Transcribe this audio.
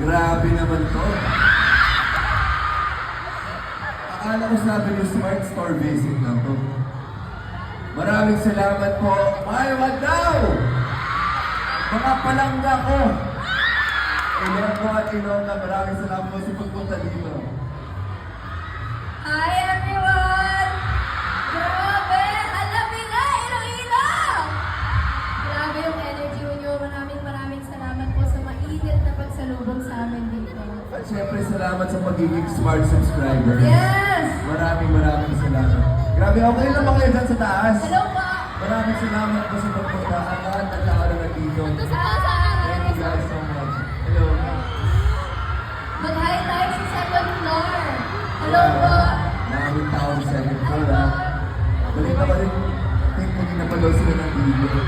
Grabe naman to. Akala ko sabi niyo Smart Store visit lang to. Maraming salamat po. Maiwan daw! Mga palangga ko. Ilonggo at Ilongga, maraming salamat po sa pagpunta dito. Hi everyone! Grabe! Alam nila! Iloilo! Grabe yung energy nyo. Maraming salamat po sa mainit na pagsalubong sa amin dito. At syempre salamat sa pagiging smart subscriber. Yes! Maraming salamat. Grabe, okay lang ba kayo dyan sa taas? Hello po! Maraming salamat po sa pagpunta. Ang lahat ng tao na nandito. Thank you guys so much. Hello. Mag-hi tayo sa second floor. Hello po! Maraming tao sa second floor ha. Balita ko rin, think maging napalaw sila ng video.